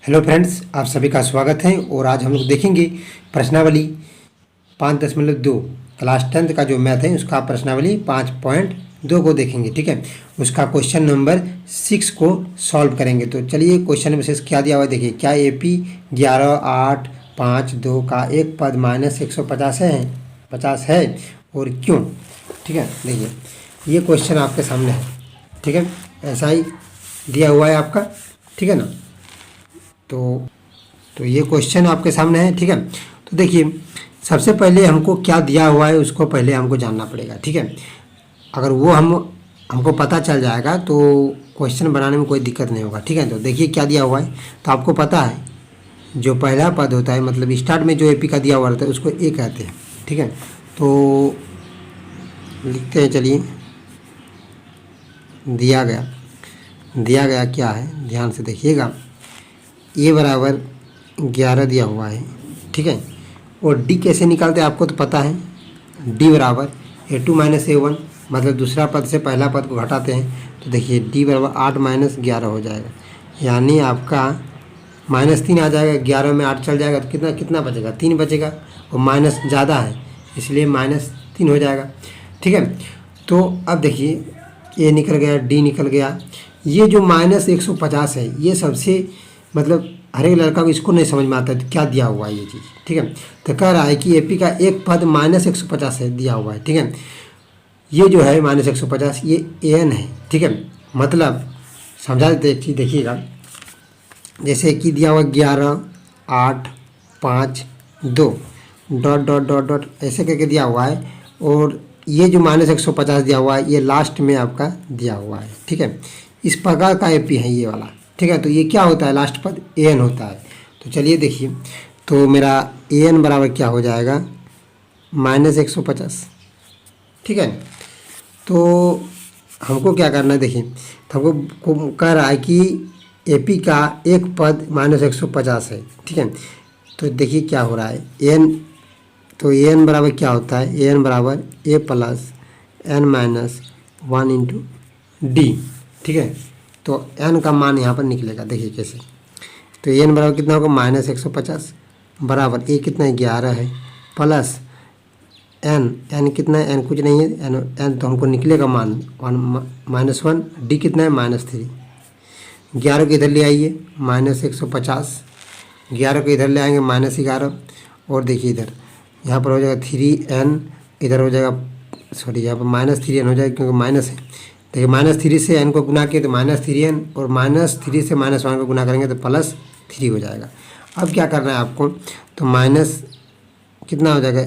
Hello friends, आप सभी का स्वागत है। और आज हम लोग देखेंगे प्रश्नावली 5.2 क्लास 10th का जो मैथ है उसका प्रश्नावली 5.2 को देखेंगे। ठीक है, उसका क्वेश्चन नंबर 6 को सॉल्व करेंगे। तो चलिए, क्वेश्चन विशेष क्या दिया हुआ है देखिए। क्या AP 11, 8, 5, 2 का एक पद -150 है और क्यों? ठीक है, देखिए ये क्वेश्चन आपके सामने है। ठीक है, ऐसा ही दिया हुआ है आपका। ठीक है ना। तो ये क्वेश्चन आपके सामने है। ठीक है, तो देखिए सबसे पहले हमको क्या दिया हुआ है उसको पहले हमको जानना पड़ेगा। ठीक है, अगर वो हमको पता चल जाएगा तो क्वेश्चन बनाने में कोई दिक्कत नहीं होगा। ठीक है, तो देखिए क्या दिया हुआ है। तो आपको पता है जो पहला पद होता है, मतलब स्टार्ट में जो AP का दिया हुआ रहता है उसको A कहते हैं। ठीक है, तो लिखते हैं। चलिए, दिया गया क्या है, ध्यान से देखिएगा। A बराबर 11 दिया हुआ है। ठीक है, और D कैसे निकालते हैं आपको तो पता है। D बराबर A2 - A1, मतलब दूसरा पद से पहला पद को घटाते हैं तो देखिए D बराबर 8 - 11 हो जाएगा। यानी आपका -3 आ जाएगा। 11 में 8 चल जाएगा तो कितना कितना बचेगा, 3 बचेगा। और माइनस ज़्यादा है इसलिए -3 हो जाएगा। ठीक है, तो अब देखिए A निकल गया, D निकल गया। ये जो -150 है ये सबसे मतलब हर एक लड़का को इसको नहीं समझ में आता है तो क्या दिया हुआ है ये चीज़। ठीक है, तो कह रहा है कि AP का एक पद -150 है दिया हुआ है। ठीक है, ये जो है -150 ये AN है। ठीक है, मतलब समझा देते एक चीज़ देखिएगा। जैसे कि दिया हुआ 11, 8, 5, 2 डॉट डॉट डॉट डॉट ऐसे करके दिया हुआ है। और ये जो -150 दिया हुआ है ये लास्ट में आपका दिया हुआ है। ठीक है, इस प्रकार का AP है ये वाला। ठीक है, तो ये क्या होता है, लास्ट पद AN होता है। तो चलिए देखिए, तो मेरा AN बराबर क्या हो जाएगा, -150। ठीक है, तो हमको क्या करना है देखिए। तो हमको कह रहा है कि AP का एक पद -150 है। ठीक है, तो देखिए क्या हो रहा है AN। तो AN बराबर क्या होता है, AN बराबर A + N - 1 × D। ठीक है, तो N का मान यहाँ पर निकलेगा, देखिए कैसे। तो N बराबर कितना होगा, -150 बराबर A कितना है, 11 है, प्लस N कितना है, N कुछ नहीं है, N तो हमको निकलेगा मान 1 - 1। D कितना है, -3। 11 को इधर ले आइए, -150। 11 को इधर ले आएंगे, -11। और देखिए इधर यहाँ पर हो जाएगा 3N, इधर हो जाएगा सॉरी यहाँ पर -3N हो जाएगा क्योंकि माइनस है। देखिए -3 से N को गुना किए तो -3N, और -3 से -1 को गुना करेंगे तो +3 हो जाएगा। अब क्या करना है आपको, तो माइनस कितना हो जाएगा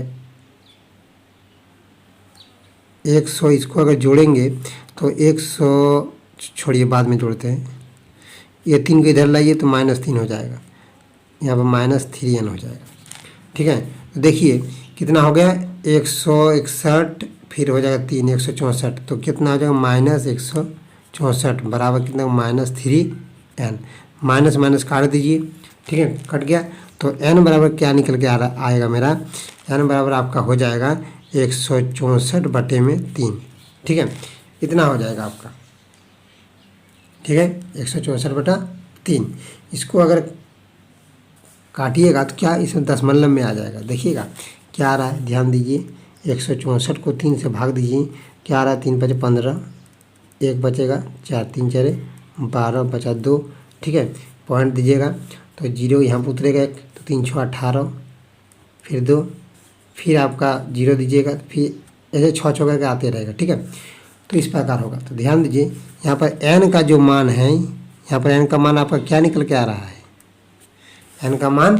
100, इसको अगर जोड़ेंगे तो 100 छोड़िए बाद में जोड़ते हैं। ये 3 को इधर लाइए तो -3 हो जाएगा, यहाँ पर -3N हो जाएगा। ठीक है, तो देखिए कितना हो गया, 161, फिर हो जाएगा 3, 164। तो कितना हो जाएगा, -164 बराबर कितना, -3N। माइनस माइनस काट दीजिए। ठीक है, कट गया। तो N बराबर क्या निकल के आएगा मेरा, N बराबर आपका हो जाएगा 164/3। ठीक है, इतना हो जाएगा आपका। ठीक है, 164/3। इसको अगर काटिएगा तो क्या इसमें दशमलव में आ जाएगा। देखिएगा क्या आ रहा है, ध्यान दीजिए। 164 को 3 से भाग दीजिए, क्या आ रहा है, 3 × 5 = 15, 1 बचेगा, 4 × 3 = 12, बचा 2। ठीक है, पॉइंट दीजिएगा तो 0 यहाँ पर उतरेगा 1, तो 3 × 6 = 18, फिर 2, फिर आपका 0 दीजिएगा, फिर ऐसे 6 करके आते रहेगा। ठीक है, तो इस प्रकार होगा। तो ध्यान दीजिए यहाँ पर N का जो मान है, यहाँ पर N का मान आपका क्या निकल के आ रहा है, N का मान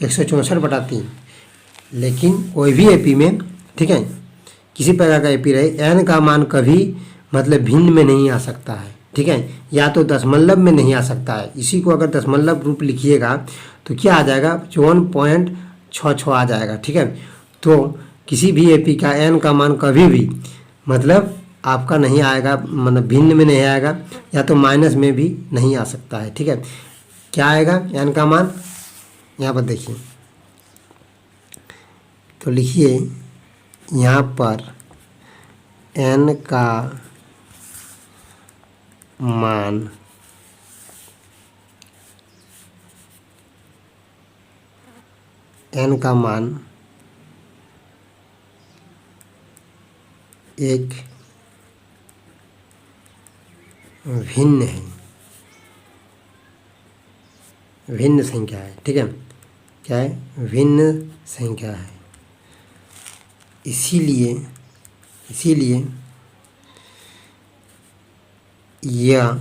164/3। लेकिन कोई भी AP में, ठीक है, किसी प्रकार का AP रहे, N का मान कभी मतलब भिन्न में नहीं आ सकता है। ठीक है, या तो दशमलव में नहीं आ सकता है। इसी को अगर दशमलव रूप लिखिएगा तो क्या आ जाएगा, 54.66 आ जाएगा। ठीक है, तो किसी भी AP का N का मान कभी भी मतलब आपका नहीं आएगा, मतलब भिन्न में नहीं आएगा, या तो माइनस में भी नहीं आ सकता है। ठीक है, क्या आएगा N का मान, यहाँ पर देखिए, तो लिखिए यहाँ पर N का मान n का मान एक भिन्न है, भिन्न संख्या है, ठीक है। क्या है? भिन्न संख्या है। इसीलिए यह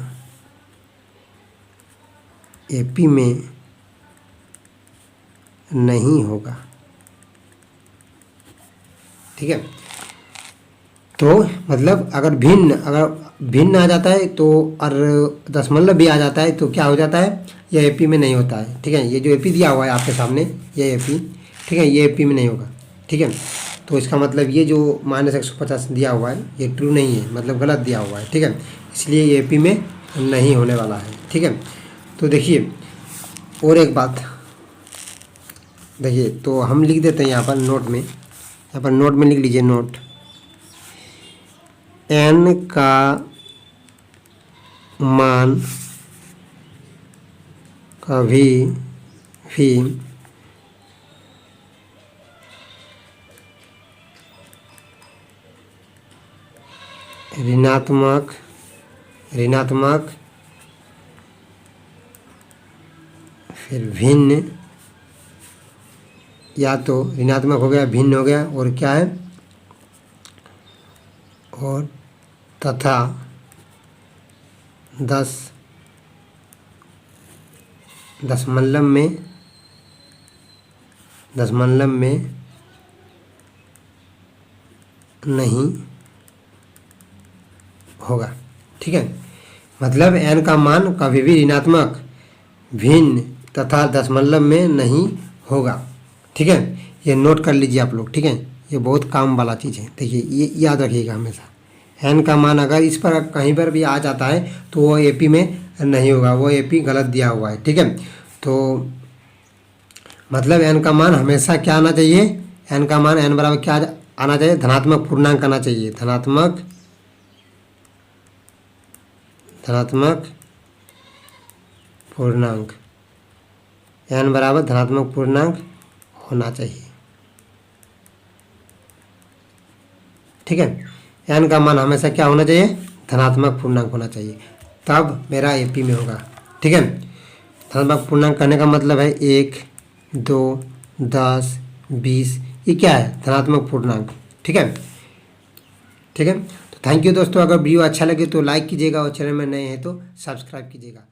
एपी में नहीं होगा, ठीक है। तो मतलब अगर भिन्न आ जाता है तो और दशमलव भी आ जाता है तो क्या हो जाता है? यह एपी में नहीं होता है, ठीक है। ये जो एपी दिया हुआ है आपके सामने, ये एपी, ठीक है, ये एपी में नहीं होगा, ठीक है। तो इसका मतलब ये जो -150 दिया हुआ है ये ट्रू नहीं है, मतलब गलत दिया हुआ है, ठीक है। इसलिए ये एपी में नहीं होने वाला है, ठीक है। तो देखिए और एक बात देखिए, तो हम लिख देते हैं यहाँ पर नोट में, लिख लीजिए नोट, n का मान कभी भी ऋणात्मक फिर भिन्न, या तो ऋणात्मक हो गया, भिन्न हो गया, और क्या है, और तथा 10 दशमलव में नहीं होगा, ठीक है। मतलब n का मान कभी भी ऋणात्मक, भिन्न तथा दशमलव में नहीं होगा, ठीक है। ये नोट कर लीजिए आप लोग, ठीक है। ये बहुत काम वाला चीज़ है। देखिए ये याद रखिएगा हमेशा, n का मान अगर इस पर कहीं पर भी आ जाता है तो वो एपी में नहीं होगा, वो एपी गलत दिया हुआ है, ठीक है। तो मतलब n का मान हमेशा क्या आना चाहिए? n का मान n बराबर क्या आना चाहिए? धनात्मक पूर्णांक आना चाहिए, धनात्मक पूर्णांक, n बराबर धनात्मक पूर्णांक होना चाहिए, ठीक है। n का मान हमेशा क्या होना चाहिए? धनात्मक पूर्णांक होना चाहिए, तब मेरा एपी में होगा, ठीक है। धनात्मक पूर्णांक करने का मतलब है 1, 2, 10, 20, ये क्या है? धनात्मक पूर्णांक, ठीक है, ठीक है। तो थैंक यू दोस्तों, अगर वीडियो अच्छा लगे तो लाइक कीजिएगा और चैनल में नए हैं तो सब्सक्राइब कीजिएगा।